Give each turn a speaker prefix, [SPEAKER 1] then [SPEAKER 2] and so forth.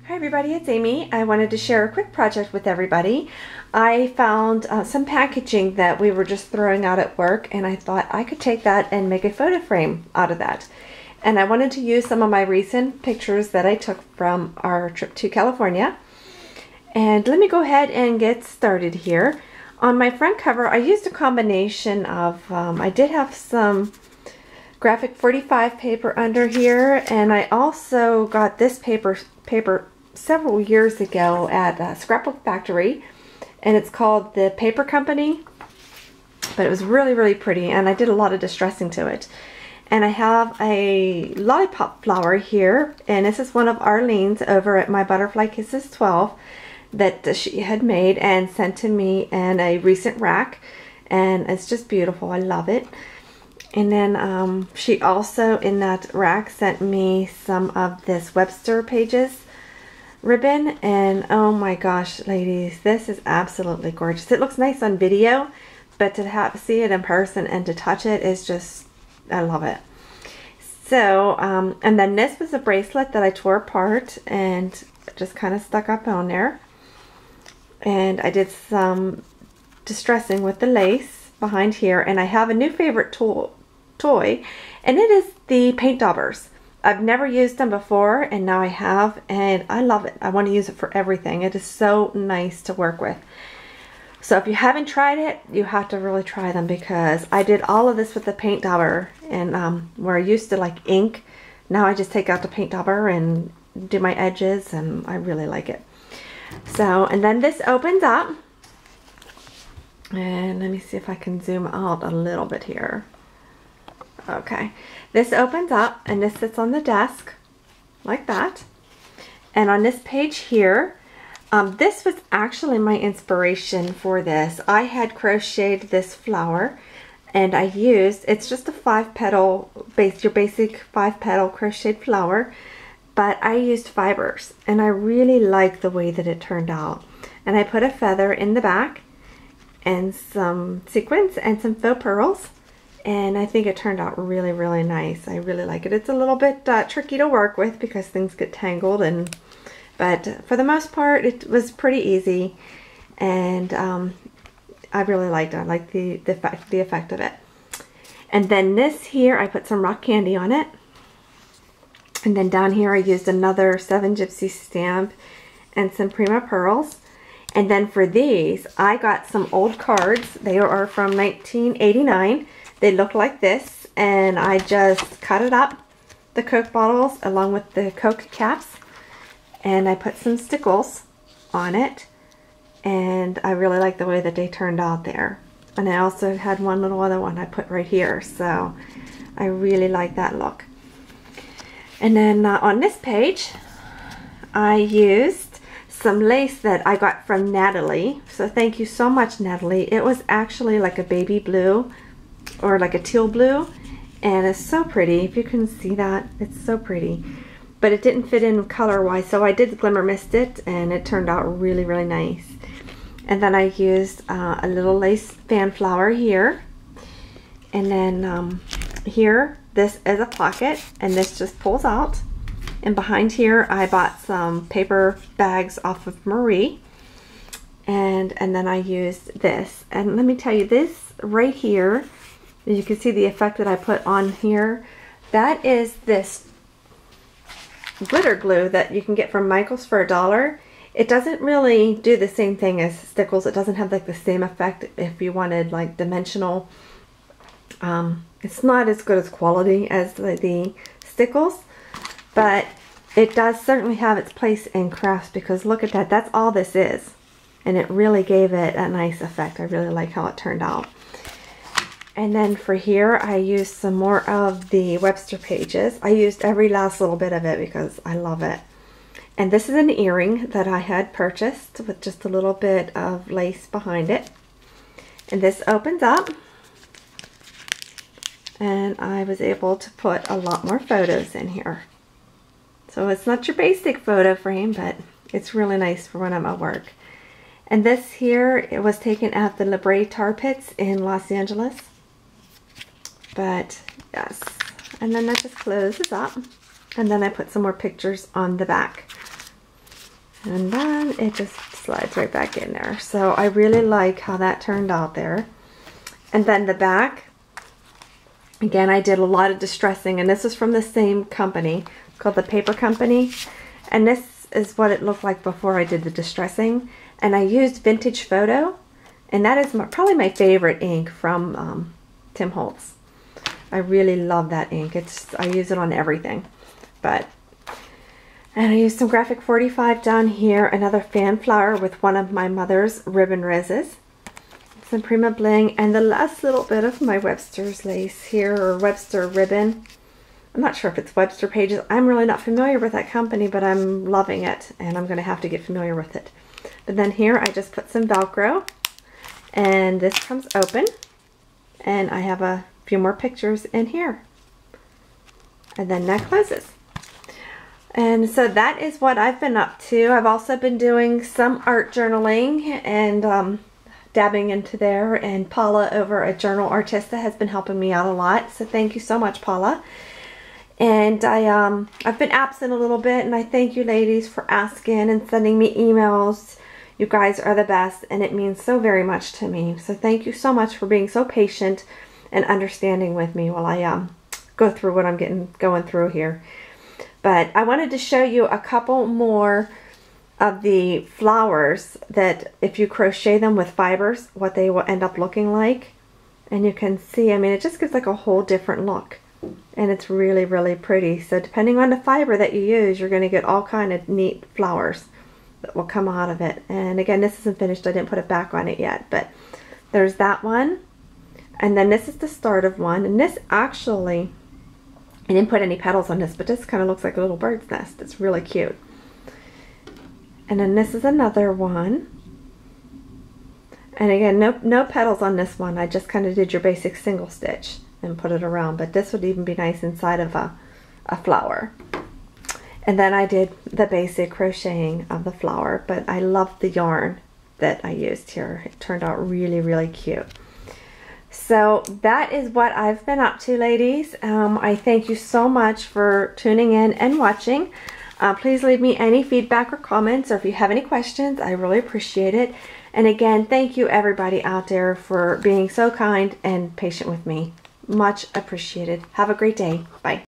[SPEAKER 1] Hi everybody, it's Amy. I wanted to share a quick project with everybody. I found some packaging that we were just throwing out at work, and I thought I could take that and make a photo frame out of that. And I wanted to use some of my recent pictures that I took from our trip to California. And let me go ahead and get started here. On my front cover, I used a combination of, I did have some graphic 45 paper under here, and I also got this paper several years ago at Scrapbook Factory, and it's called the Paper Company, but it was really pretty, and I did a lot of distressing to it. And I have a lollipop flower here, and this is one of Arlene's over at My Butterfly Kisses 12 that she had made and sent to me in a recent rack, and it's just beautiful. I love it. And then she also in that rack sent me some of this Webster Pages ribbon, and oh my gosh, ladies, this is absolutely gorgeous. It looks nice on video, but to see it in person and to touch it is just, I love it. So and then this was a bracelet that I tore apart and just kind of stuck up on there, and I did some distressing with the lace behind here. And I have a new favorite toy, and it is the paint daubers. I've never used them before, and now I have, and I love it. I want to use it for everything. It is so nice to work with. So if you haven't tried it, you have to really try them, because I did all of this with the paint dauber, and where I used to like ink, now I just take out the paint dauber and do my edges, and I really like it. So, and then this opens up, and let me see if I can zoom out a little bit here. Okay, this opens up and this sits on the desk like that. And on this page here, this was actually my inspiration for this. I had crocheted this flower, and I used, it's just a 5-petal your basic 5-petal crocheted flower, but I used fibers, and I really like the way that it turned out. And I put a feather in the back and some sequins and some faux pearls. And I think it turned out really nice. I really like it. It's a little bit tricky to work with because things get tangled, but for the most part it was pretty easy, and I really liked it. I like the effect of it. And then this here, I put some rock candy on it, and then down here I used another 7 Gypsy stamp and some Prima pearls. And then for these, I got some old cards. They are from 1989. They look like this, and I just cut it up, the Coke bottles along with the Coke caps, and I put some stickles on it, and I really like the way that they turned out there. And I also had one little other one I put right here, so I really like that look. And then on this page, I used some lace that I got from Natalie, so thank you so much, Natalie. It was actually like a baby blue, or like a teal blue, and it's so pretty. If you can see that, it's so pretty, but it didn't fit in color wise, so I did glimmer mist it, and it turned out really nice. And then I used a little lace fan flower here, and then here, this is a pocket, and this just pulls out. And behind here I bought some paper bags off of Marie, and then I used this. And let me tell you, this right here, you can see the effect that I put on here. That is this glitter glue that you can get from Michael's for $1. It doesn't really do the same thing as Stickles. It doesn't have like the same effect if you wanted like dimensional. It's not as good as quality as the Stickles, but it does certainly have its place in crafts, because look at that. That's all this is, and it really gave it a nice effect. I really like how it turned out. And then for here, I used some more of the Webster Pages. I used every last little bit of it because I love it. And this is an earring that I had purchased with just a little bit of lace behind it. And this opens up, and I was able to put a lot more photos in here. So it's not your basic photo frame, but it's really nice for when I'm at work. And this here, it was taken at the La Brea Tar Pits in Los Angeles. But yes, and then that just closes up, and then I put some more pictures on the back. And then it just slides right back in there. So I really like how that turned out there. And then the back, again, I did a lot of distressing, and this is from the same company. It's called the Paper Company. And this is what it looked like before I did the distressing. And I used Vintage Photo, and that is probably my favorite ink from Tim Holtz. I really love that ink. I use it on everything. And I used some Graphic 45 down here, another fan flower with one of my mother's ribbon reses, some Prima Bling, and the last little bit of my Webster's lace here, or Webster ribbon. I'm not sure if it's Webster Pages. I'm really not familiar with that company, but I'm loving it, and I'm going to have to get familiar with it. But then here I just put some Velcro, and this comes open, and I have a few more pictures in here. And then that closes. And so that is what I've been up to. I've also been doing some art journaling and dabbing into there, and Paula over at Journal Artista has been helping me out a lot. So thank you so much, Paula. And I've been absent a little bit, and I thank you ladies for asking and sending me emails. You guys are the best, and it means so very much to me. So thank you so much for being so patient and understanding with me while I go through what I'm going through here. But I wanted to show you a couple more of the flowers that if you crochet them with fibers, what they will end up looking like. And you can see, I mean, it just gives like a whole different look. And it's really, really pretty. So depending on the fiber that you use, you're going to get all kind of neat flowers that will come out of it. And again, this isn't finished. I didn't put it back on it yet. But there's that one. And then this is the start of one. And this actually, I didn't put any petals on this, but this kind of looks like a little bird's nest. It's really cute. And then this is another one. And again, no petals on this one. I just kind of did your basic single stitch and put it around. But this would even be nice inside of a flower. And then I did the basic crocheting of the flower. But I love the yarn that I used here. It turned out really, really cute. So that is what I've been up to, ladies. I thank you so much for tuning in and watching. Please leave me any feedback or comments, or if you have any questions, I really appreciate it. And again, thank you everybody out there for being so kind and patient with me. Much appreciated. Have a great day. Bye.